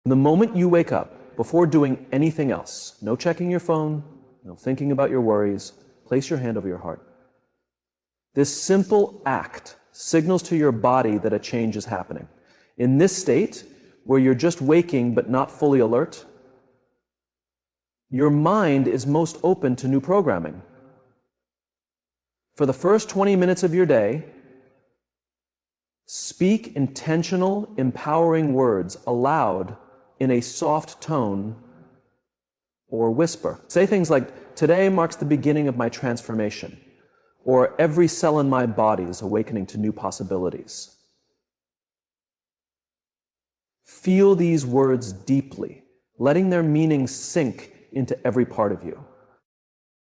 The moment you wake up, before doing anything else, no checking your phone, no thinking about your worries, place your hand over your heart. This simple act signals to your body that a change is happening. In this state, where you're just waking but not fully alert, your mind is most open to new programming. For the first 20 minutes of your day, speak intentional, empowering words aloud in a soft tone or whisper. Say things like, "Today marks the beginning of my transformation," or "Every cell in my body is awakening to new possibilities." Feel these words deeply, letting their meaning sink into every part of you.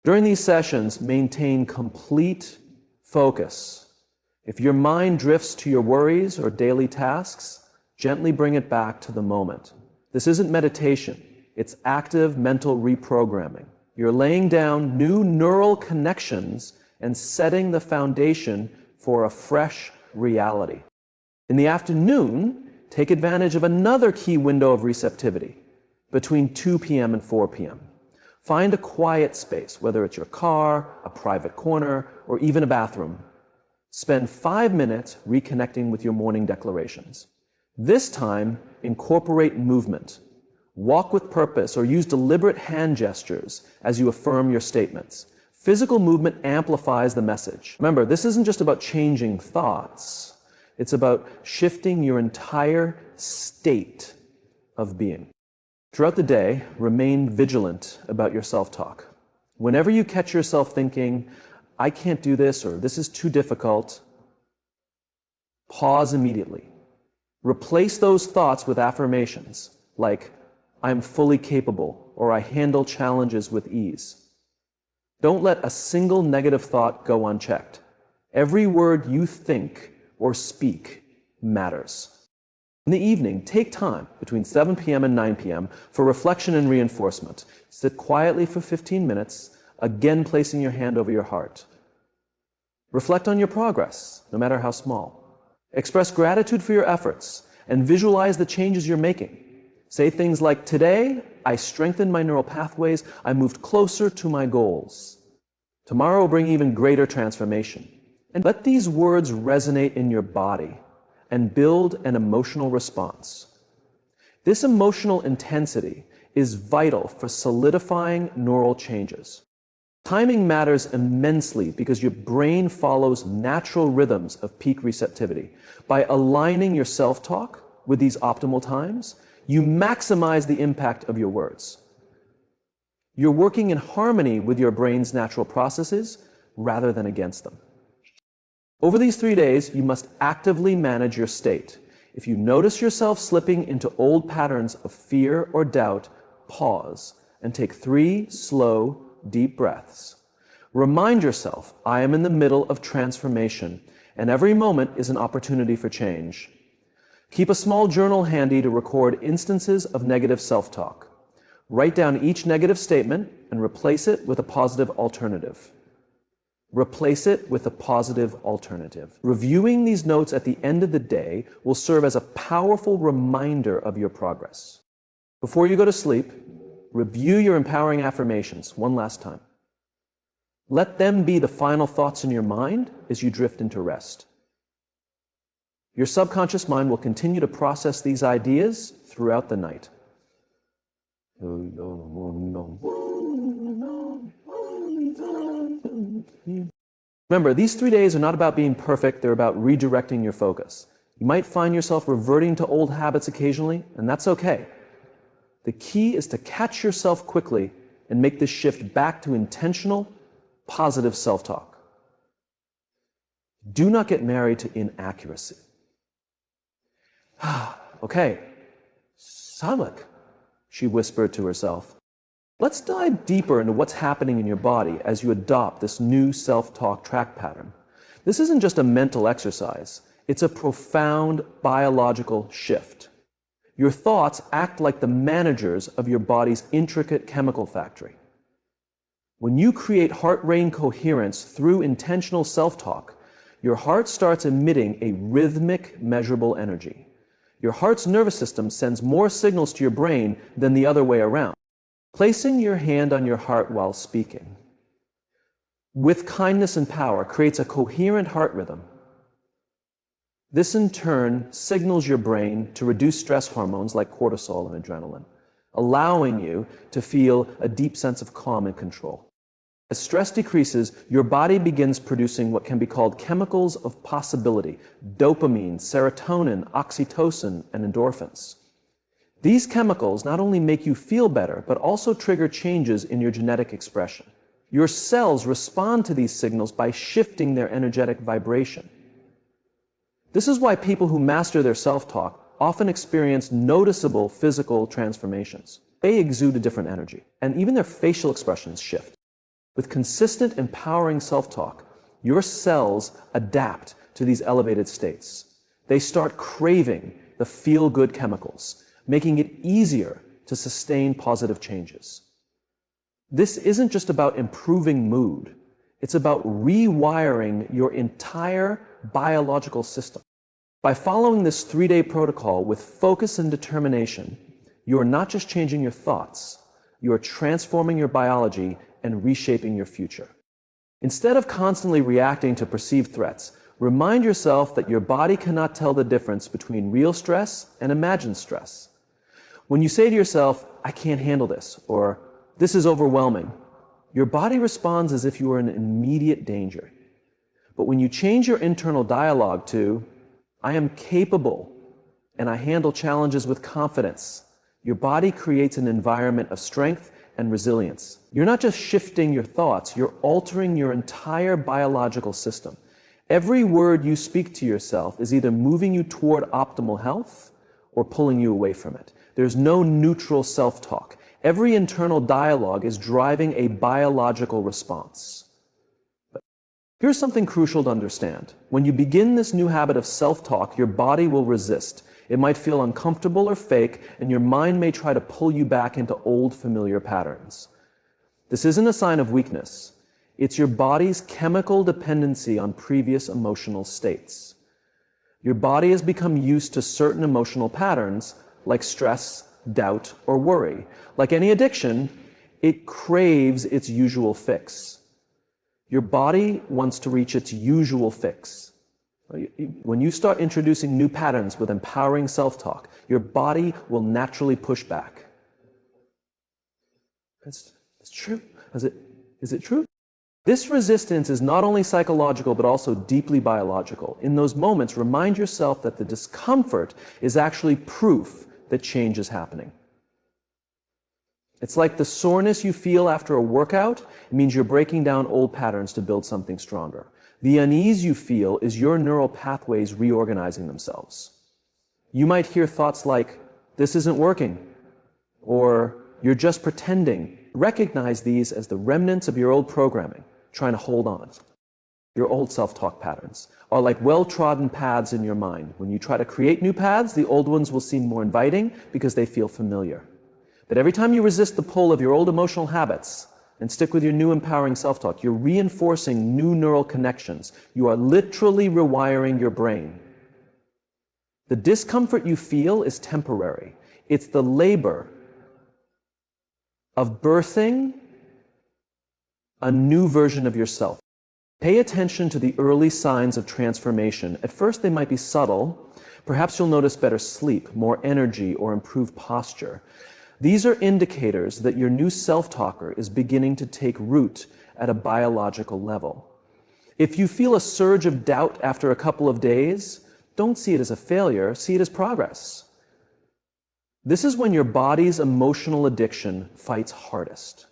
During these sessions, maintain complete focus. If your mind drifts to your worries or daily tasks, gently bring it back to the moment. This isn't meditation, it's active mental reprogramming. You're laying down new neural connections and setting the foundation for a fresh reality. In the afternoon, take advantage of another key window of receptivity, between 2 p.m. and 4 p.m. Find a quiet space, whether it's your car, a private corner, or even a bathroom. Spend 5 minutes reconnecting with your morning declarations. This time, incorporate movement. Walk with purpose or use deliberate hand gestures as you affirm your statements. Physical movement amplifies the message. Remember, this isn't just about changing thoughts. It's about shifting your entire state of being. Throughout the day, remain vigilant about your self-talk. Whenever you catch yourself thinking, "I can't do this," or "This is too difficult," pause immediately. Replace those thoughts with affirmations like, "I'm fully capable," or "I handle challenges with ease." Don't let a single negative thought go unchecked. Every word you think or speak matters. In the evening, take time between 7 p.m. and 9 p.m. for reflection and reinforcement. Sit quietly for 15 minutes, again placing your hand over your heart. Reflect on your progress, no matter how small. Express gratitude for your efforts and visualize the changes you're making. Say things like, "Today, I strengthened my neural pathways, I moved closer to my goals. Tomorrow will bring even greater transformation." And let these words resonate in your body and build an emotional response. This emotional intensity is vital for solidifying neural changes. Timing matters immensely because your brain follows natural rhythms of peak receptivity. By aligning your self-talk with these optimal times, you maximize the impact of your words. You're working in harmony with your brain's natural processes rather than against them. Over these 3 days, you must actively manage your state. If you notice yourself slipping into old patterns of fear or doubt, pause and take 3 slow, deep breaths. Remind yourself, I am in the middle of transformation, and every moment is an opportunity for change. Keep a small journal handy to record instances of negative self-talk. Write down each negative statement and replace it with a positive alternative. Replace it with a positive alternative. Reviewing these notes at the end of the day will serve as a powerful reminder of your progress. Before you go to sleep, review your empowering affirmations one last time. Let them be the final thoughts in your mind as you drift into rest. Your subconscious mind will continue to process these ideas throughout the night. Remember, these 3 days are not about being perfect, they're about redirecting your focus. You might find yourself reverting to old habits occasionally, and that's okay. The key is to catch yourself quickly and make this shift back to intentional, positive self-talk. Do not get married to inaccuracy. Okay, Samik, she whispered to herself. Let's dive deeper into what's happening in your body as you adopt this new self-talk track pattern. This isn't just a mental exercise, it's a profound biological shift. Your thoughts act like the managers of your body's intricate chemical factory. When you create heart-brain coherence through intentional self-talk, your heart starts emitting a rhythmic, measurable energy. Your heart's nervous system sends more signals to your brain than the other way around. Placing your hand on your heart while speaking, with kindness and power, creates a coherent heart rhythm. This in turn signals your brain to reduce stress hormones like cortisol and adrenaline, allowing you to feel a deep sense of calm and control. As stress decreases, your body begins producing what can be called chemicals of possibility: dopamine, serotonin, oxytocin, and endorphins. These chemicals not only make you feel better, but also trigger changes in your genetic expression. Your cells respond to these signals by shifting their energetic vibration. This is why people who master their self-talk often experience noticeable physical transformations. They exude a different energy, and even their facial expressions shift. With consistent, empowering self-talk, your cells adapt to these elevated states. They start craving the feel-good chemicals, making it easier to sustain positive changes. This isn't just about improving mood. It's about rewiring your entire biological system. By following this 3-day protocol with focus and determination, you are not just changing your thoughts, you are transforming your biology and reshaping your future. Instead of constantly reacting to perceived threats, remind yourself that your body cannot tell the difference between real stress and imagined stress. When you say to yourself, "I can't handle this," or "this is overwhelming," your body responds as if you were in immediate danger. But when you change your internal dialogue to, "I am capable and I handle challenges with confidence," your body creates an environment of strength and resilience. You're not just shifting your thoughts, you're altering your entire biological system. Every word you speak to yourself is either moving you toward optimal health or pulling you away from it. There's no neutral self-talk. Every internal dialogue is driving a biological response. But here's something crucial to understand. When you begin this new habit of self-talk, your body will resist. It might feel uncomfortable or fake, and your mind may try to pull you back into old familiar patterns. This isn't a sign of weakness. It's your body's chemical dependency on previous emotional states. Your body has become used to certain emotional patterns, like stress, doubt, or worry. Like any addiction, it craves its usual fix. Your body wants to reach its usual fix. When you start introducing new patterns with empowering self-talk, your body will naturally push back. It's true. Is it true? This resistance is not only psychological, but also deeply biological. In those moments, remind yourself that the discomfort is actually proof that change is happening. It's like the soreness you feel after a workout. It means you're breaking down old patterns to build something stronger. The unease you feel is your neural pathways reorganizing themselves. You might hear thoughts like, "This isn't working," or "You're just pretending." Recognize these as the remnants of your old programming, trying to hold on. Your old self-talk patterns are like well-trodden paths in your mind. When you try to create new paths, the old ones will seem more inviting because they feel familiar. But every time you resist the pull of your old emotional habits and stick with your new empowering self-talk, you're reinforcing new neural connections. You are literally rewiring your brain. The discomfort you feel is temporary. It's the labor of birthing a new version of yourself. Pay attention to the early signs of transformation. At first, they might be subtle. Perhaps you'll notice better sleep, more energy, or improved posture. These are indicators that your new self-talker is beginning to take root at a biological level. If you feel a surge of doubt after a couple of days, don't see it as a failure, see it as progress. This is when your body's emotional addiction fights hardest.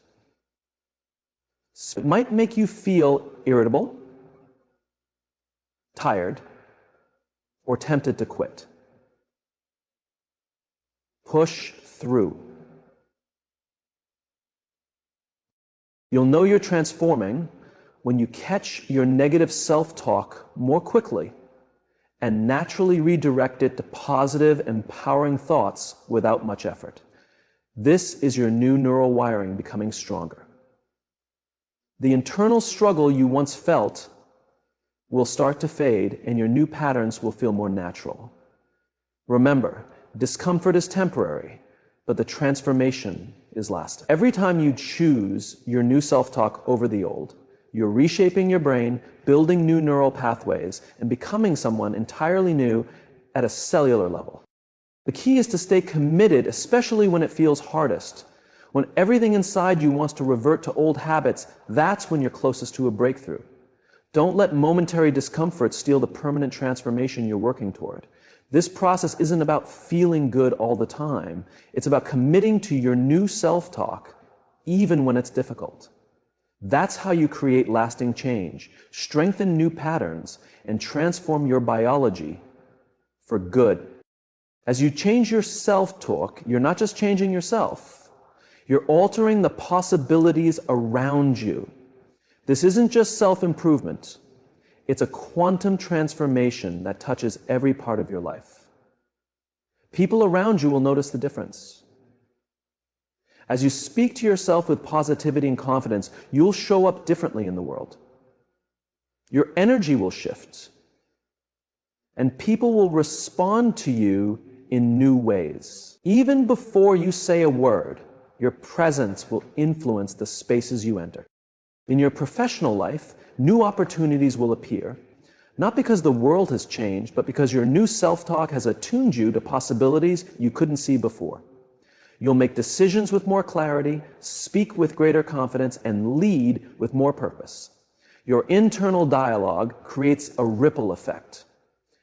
It might make you feel irritable, tired, or tempted to quit. Push through. You'll know you're transforming when you catch your negative self-talk more quickly and naturally redirect it to positive, empowering thoughts without much effort. This is your new neural wiring becoming stronger. The internal struggle you once felt will start to fade, and your new patterns will feel more natural. Remember, discomfort is temporary, but the transformation is lasting. Every time you choose your new self-talk over the old, you're reshaping your brain, building new neural pathways, and becoming someone entirely new at a cellular level. The key is to stay committed, especially when it feels hardest. When everything inside you wants to revert to old habits, that's when you're closest to a breakthrough. Don't let momentary discomfort steal the permanent transformation you're working toward. This process isn't about feeling good all the time. It's about committing to your new self-talk, even when it's difficult. That's how you create lasting change, strengthen new patterns, and transform your biology for good. As you change your self-talk, you're not just changing yourself. You're altering the possibilities around you. This isn't just self-improvement. It's a quantum transformation that touches every part of your life. People around you will notice the difference. As you speak to yourself with positivity and confidence, you'll show up differently in the world. Your energy will shift, and people will respond to you in new ways. Even before you say a word, your presence will influence the spaces you enter. In your professional life, new opportunities will appear, not because the world has changed, but because your new self-talk has attuned you to possibilities you couldn't see before. You'll make decisions with more clarity, speak with greater confidence, and lead with more purpose. Your internal dialogue creates a ripple effect,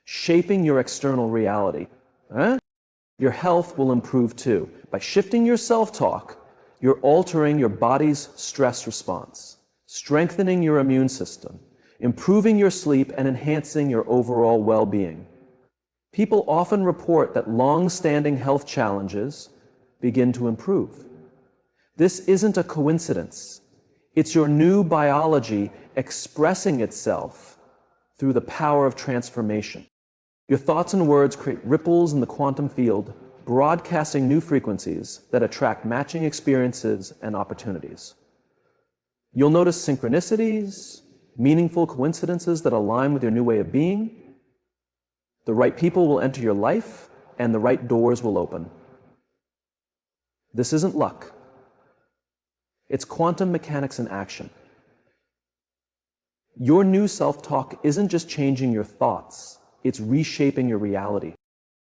shaping your external reality. Your health will improve too. By shifting your self-talk, you're altering your body's stress response, strengthening your immune system, improving your sleep, and enhancing your overall well-being. People often report that long-standing health challenges begin to improve. This isn't a coincidence. It's your new biology expressing itself through the power of transformation. Your thoughts and words create ripples in the quantum field, broadcasting new frequencies that attract matching experiences and opportunities. You'll notice synchronicities, meaningful coincidences that align with your new way of being. The right people will enter your life, and the right doors will open. This isn't luck. It's quantum mechanics in action. Your new self-talk isn't just changing your thoughts, it's reshaping your reality.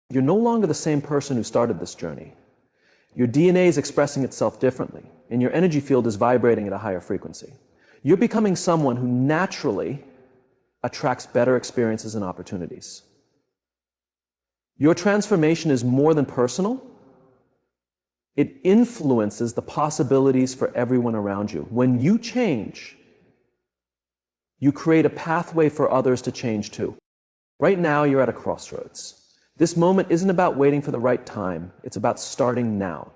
You're no longer the same person who started this journey. Your DNA is expressing itself differently, and your energy field is vibrating at a higher frequency. You're becoming someone who naturally attracts better experiences and opportunities. Your transformation is more than personal. It influences the possibilities for everyone around you. When you change, you create a pathway for others to change too. Right now, you're at a crossroads. This moment isn't about waiting for the right time. It's about starting now.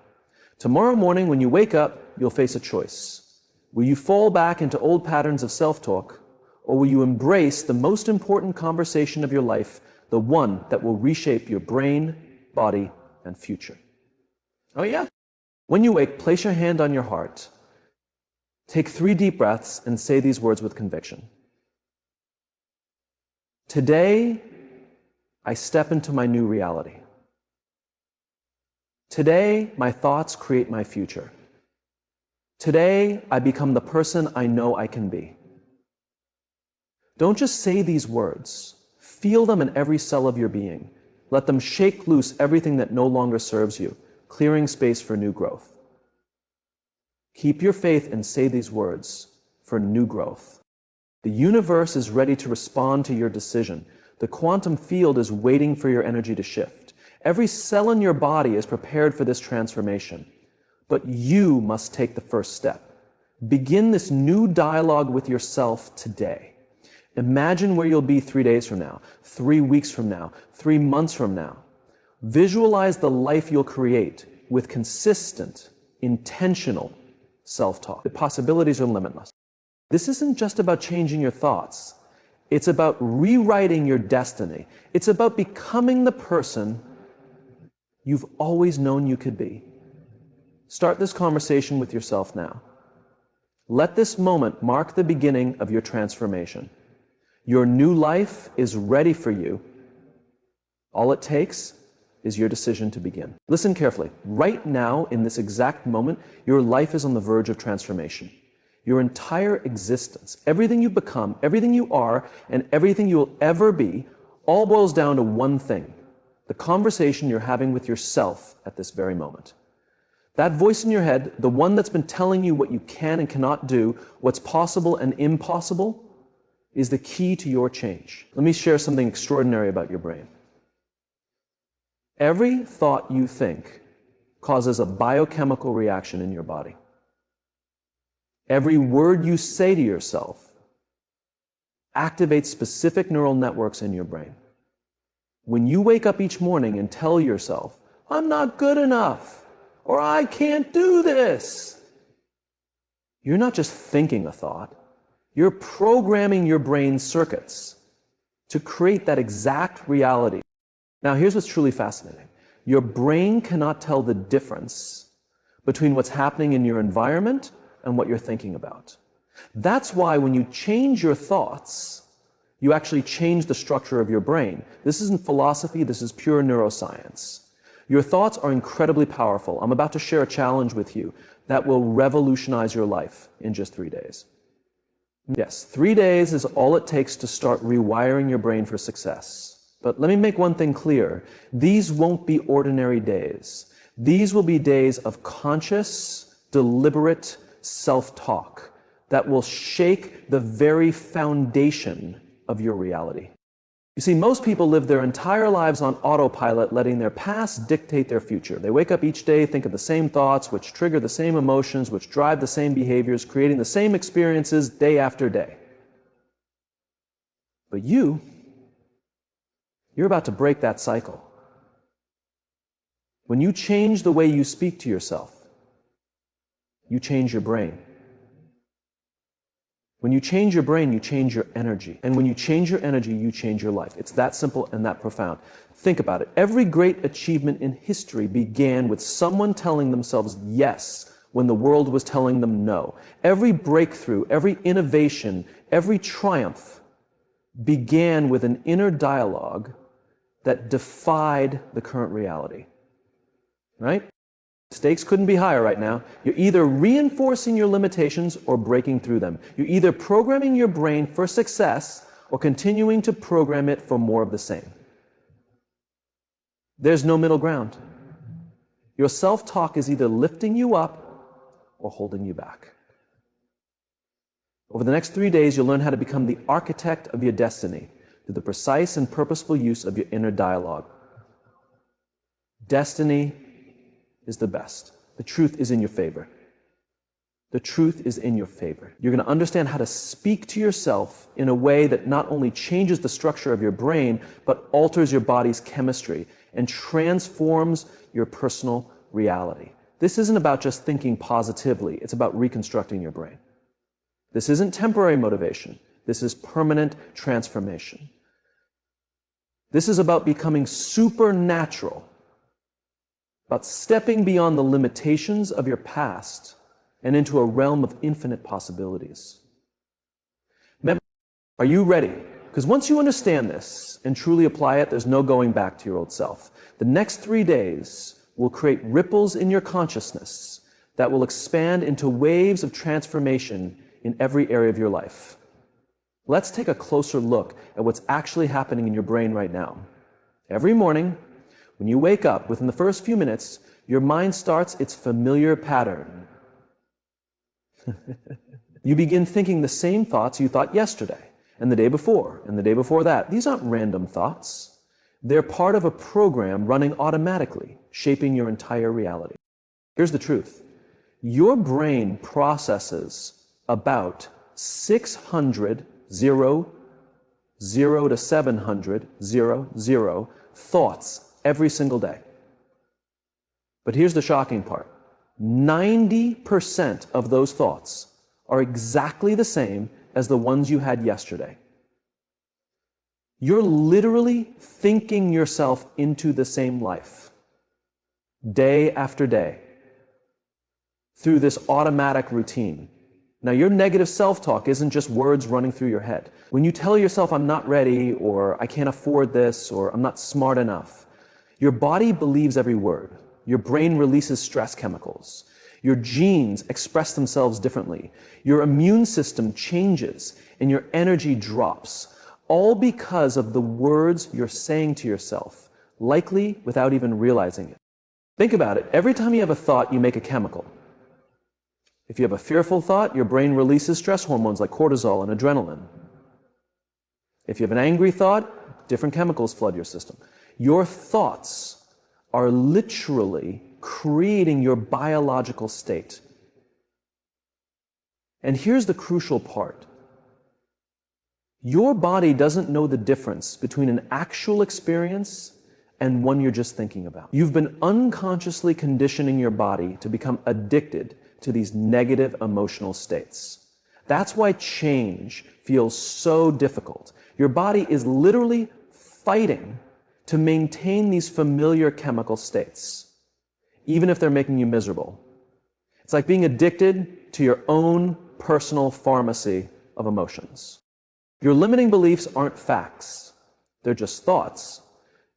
Tomorrow morning, when you wake up, you'll face a choice. Will you fall back into old patterns of self-talk, or will you embrace the most important conversation of your life, the one that will reshape your brain, body, and future? Oh yeah? When you wake, place your hand on your heart. Take 3 deep breaths and say these words with conviction. Today, I step into my new reality. Today, my thoughts create my future. Today, I become the person I know I can be. Don't just say these words. Feel them in every cell of your being. Let them shake loose everything that no longer serves you, clearing space for new growth. Keep your faith and say these words for new growth. The universe is ready to respond to your decision. The quantum field is waiting for your energy to shift. Every cell in your body is prepared for this transformation. But you must take the first step. Begin this new dialogue with yourself today. Imagine where you'll be 3 days from now, 3 weeks from now, 3 months from now. Visualize the life you'll create with consistent, intentional self-talk. The possibilities are limitless. This isn't just about changing your thoughts. It's about rewriting your destiny. It's about becoming the person you've always known you could be. Start this conversation with yourself now. Let this moment mark the beginning of your transformation. Your new life is ready for you. All it takes is your decision to begin. Listen carefully. Right now, in this exact moment, your life is on the verge of transformation. Your entire existence, everything you become, everything you are, and everything you will ever be, all boils down to one thing: the conversation you're having with yourself at this very moment. That voice in your head, the one that's been telling you what you can and cannot do, what's possible and impossible, is the key to your change. Let me share something extraordinary about your brain. Every thought you think causes a biochemical reaction in your body. Every word you say to yourself activates specific neural networks in your brain. When you wake up each morning and tell yourself, "I'm not good enough," or "I can't do this," you're not just thinking a thought, you're programming your brain's circuits to create that exact reality. Now, here's what's truly fascinating. Your brain cannot tell the difference between what's happening in your environment and what you're thinking about. That's why when you change your thoughts, you actually change the structure of your brain. This isn't philosophy, this is pure neuroscience. Your thoughts are incredibly powerful. I'm about to share a challenge with you that will revolutionize your life in just 3 days. Yes, 3 days is all it takes to start rewiring your brain for success. But let me make one thing clear. These won't be ordinary days. These will be days of conscious, deliberate self-talk that will shake the very foundation of your reality. You see, most people live their entire lives on autopilot, letting their past dictate their future. They wake up each day, think of the same thoughts, which trigger the same emotions, which drive the same behaviors, creating the same experiences day after day. But you're about to break that cycle. When you change the way you speak to yourself, you change your brain. When you change your brain, you change your energy. And when you change your energy, you change your life. It's that simple and that profound. Think about it. Every great achievement in history began with someone telling themselves yes when the world was telling them no. Every breakthrough, every innovation, every triumph began with an inner dialogue that defied the current reality. Right? Stakes couldn't be higher right now. You're either reinforcing your limitations or breaking through them. You're either programming your brain for success or continuing to program it for more of the same. There's no middle ground. Your self-talk is either lifting you up or holding you back. Over the next 3 days, you'll learn how to become the architect of your destiny through the precise and purposeful use of your inner dialogue. Destiny is the best. The truth is in your favor. The truth is in your favor. You're going to understand how to speak to yourself in a way that not only changes the structure of your brain, but alters your body's chemistry and transforms your personal reality. This isn't about just thinking positively. It's about reconstructing your brain. This isn't temporary motivation. This is permanent transformation. This is about becoming supernatural, about stepping beyond the limitations of your past and into a realm of infinite possibilities. Remember, are you ready? Because once you understand this and truly apply it, there's no going back to your old self. The next 3 days will create ripples in your consciousness that will expand into waves of transformation in every area of your life. Let's take a closer look at what's actually happening in your brain right now. Every morning, when you wake up, within the first few minutes, your mind starts its familiar pattern. You begin thinking the same thoughts you thought yesterday, and the day before, and the day before that. These aren't random thoughts. They're part of a program running automatically, shaping your entire reality. Here's the truth. Your brain processes about 600, 0 to 700, 0 thoughts every single day. But here's the shocking part. 90% of those thoughts are exactly the same as the ones you had yesterday. You're literally thinking yourself into the same life, day after day, through this automatic routine. Now, your negative self-talk isn't just words running through your head. When you tell yourself, "I'm not ready," or "I can't afford this," or "I'm not smart enough," Your body believes every word. Your brain releases stress chemicals. Your genes express themselves differently. Your immune system changes and your energy drops, all because of the words you're saying to yourself, likely without even realizing it. Think about it. Every time you have a thought, you make a chemical. If you have a fearful thought, your brain releases stress hormones like cortisol and adrenaline. If you have an angry thought, different chemicals flood your system. Your thoughts are literally creating your biological state. And here's the crucial part. Your body doesn't know the difference between an actual experience and one you're just thinking about. You've been unconsciously conditioning your body to become addicted to these negative emotional states. That's why change feels so difficult. Your body is literally fighting to maintain these familiar chemical states, even if they're making you miserable. It's like being addicted to your own personal pharmacy of emotions. Your limiting beliefs aren't facts. They're just thoughts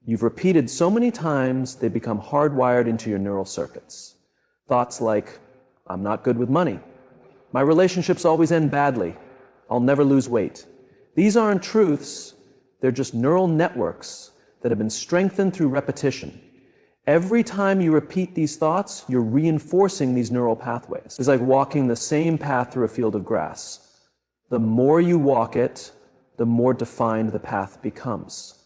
you've repeated so many times they become hardwired into your neural circuits. Thoughts like, I'm not good with money. My relationships always end badly. I'll never lose weight. These aren't truths. They're just neural networks that have been strengthened through repetition. Every time you repeat these thoughts, you're reinforcing these neural pathways. It's like walking the same path through a field of grass. The more you walk it, the more defined the path becomes.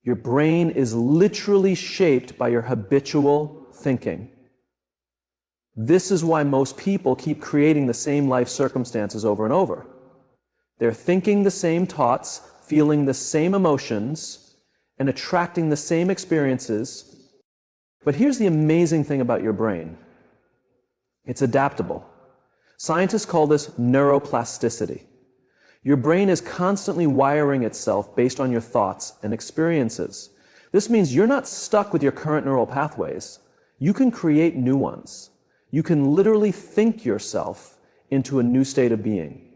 Your brain is literally shaped by your habitual thinking. This is why most people keep creating the same life circumstances over and over. They're thinking the same thoughts, feeling the same emotions, and attracting the same experiences. But here's the amazing thing about your brain. It's adaptable. Scientists call this neuroplasticity. Your brain is constantly wiring itself based on your thoughts and experiences. This means you're not stuck with your current neural pathways. You can create new ones. You can literally think yourself into a new state of being.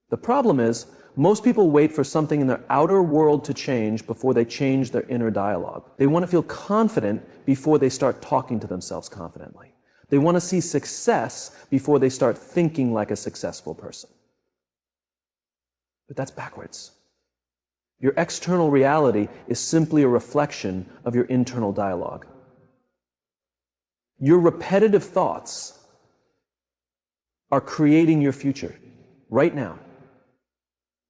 The problem is, most people wait for something in their outer world to change before they change their inner dialogue. They want to feel confident before they start talking to themselves confidently. They want to see success before they start thinking like a successful person. But that's backwards. Your external reality is simply a reflection of your internal dialogue. Your repetitive thoughts are creating your future right now,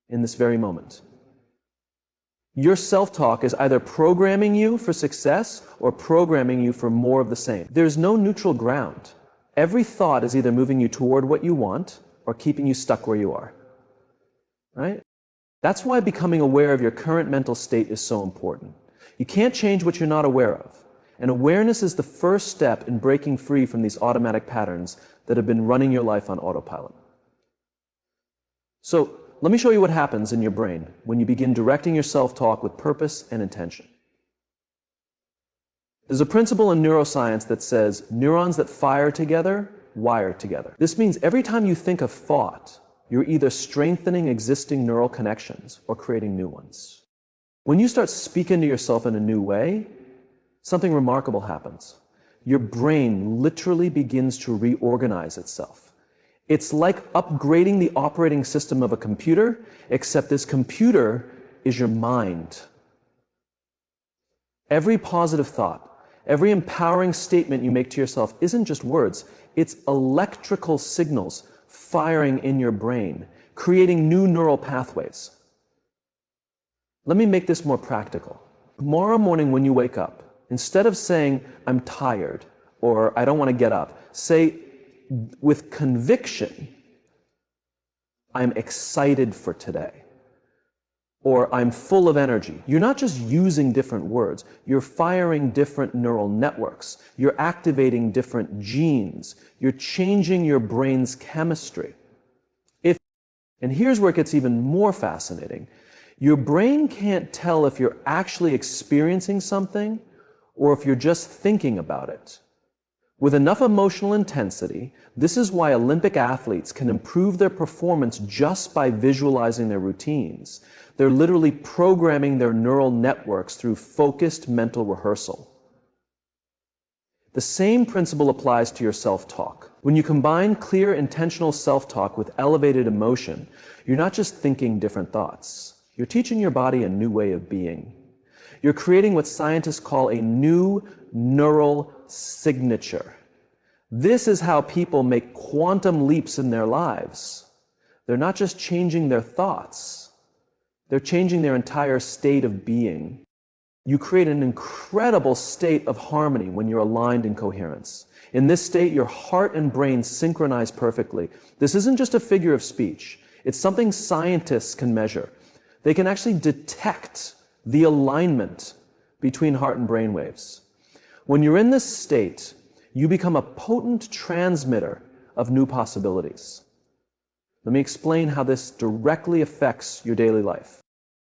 in this very moment. Your self-talk is either programming you for success or programming you for more of the same. There's no neutral ground. Every thought is either moving you toward what you want or keeping you stuck where you are. Right? That's why becoming aware of your current mental state is so important. You can't change what you're not aware of. And awareness is the first step in breaking free from these automatic patterns that have been running your life on autopilot. So, let me show you what happens in your brain when you begin directing your self-talk with purpose and intention. There's a principle in neuroscience that says neurons that fire together, wire together. This means every time you think a thought, you're either strengthening existing neural connections or creating new ones. When you start speaking to yourself in a new way, something remarkable happens. Your brain literally begins to reorganize itself. It's like upgrading the operating system of a computer, except this computer is your mind. Every positive thought, every empowering statement you make to yourself isn't just words, it's electrical signals firing in your brain, creating new neural pathways. Let me make this more practical. Tomorrow morning when you wake up, instead of saying, I'm tired, or I don't want to get up, say with conviction, I'm excited for today, or I'm full of energy. You're not just using different words, you're firing different neural networks, you're activating different genes, you're changing your brain's chemistry. And here's where it gets even more fascinating. Your brain can't tell if you're actually experiencing something or if you're just thinking about it. With enough emotional intensity, this is why Olympic athletes can improve their performance just by visualizing their routines. They're literally programming their neural networks through focused mental rehearsal. The same principle applies to your self-talk. When you combine clear, intentional self-talk with elevated emotion, you're not just thinking different thoughts. You're teaching your body a new way of being. You're creating what scientists call a new neural signature. This is how people make quantum leaps in their lives. They're not just changing their thoughts. They're changing their entire state of being. You create an incredible state of harmony when you're aligned in coherence. In this state, your heart and brain synchronize perfectly. This isn't just a figure of speech. It's something scientists can measure. They can actually detect the alignment between heart and brain waves. When you're in this state, you become a potent transmitter of new possibilities. Let me explain how this directly affects your daily life.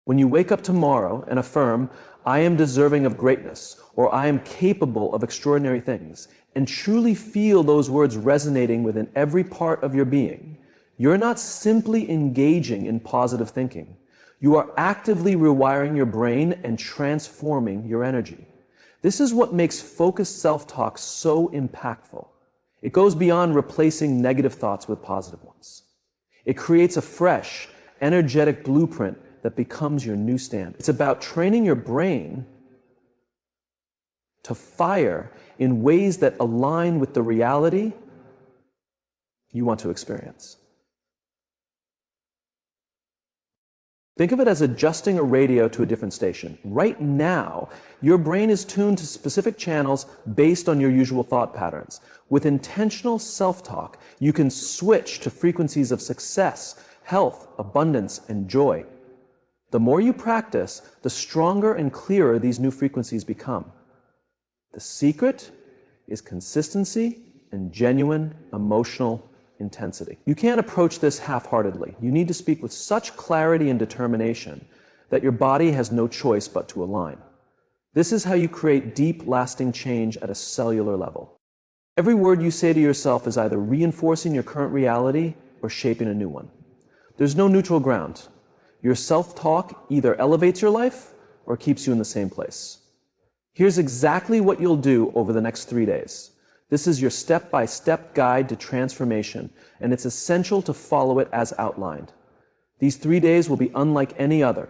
When you wake up tomorrow and affirm, "I am deserving of greatness," or "I am capable of extraordinary things," and truly feel those words resonating within every part of your being, you're not simply engaging in positive thinking. You are actively rewiring your brain and transforming your energy. This is what makes focused self-talk so impactful. It goes beyond replacing negative thoughts with positive ones. It creates a fresh, energetic blueprint that becomes your new standard. It's about training your brain to fire in ways that align with the reality you want to experience. Think of it as adjusting a radio to a different station. Right now, your brain is tuned to specific channels based on your usual thought patterns. With intentional self-talk, you can switch to frequencies of success, health, abundance, and joy. The more you practice, the stronger and clearer these new frequencies become. The secret is consistency and genuine emotional intensity. You can't approach this half-heartedly. You need to speak with such clarity and determination that your body has no choice but to align. This is how you create deep, lasting change at a cellular level. Every word you say to yourself is either reinforcing your current reality or shaping a new one. There's no neutral ground. Your self-talk either elevates your life or keeps you in the same place. Here's exactly what you'll do over the next 3 days. This is your step-by-step guide to transformation, and it's essential to follow it as outlined. These 3 days will be unlike any other,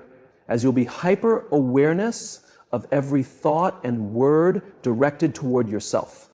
as you'll be hyper-awareness of every thought and word directed toward yourself.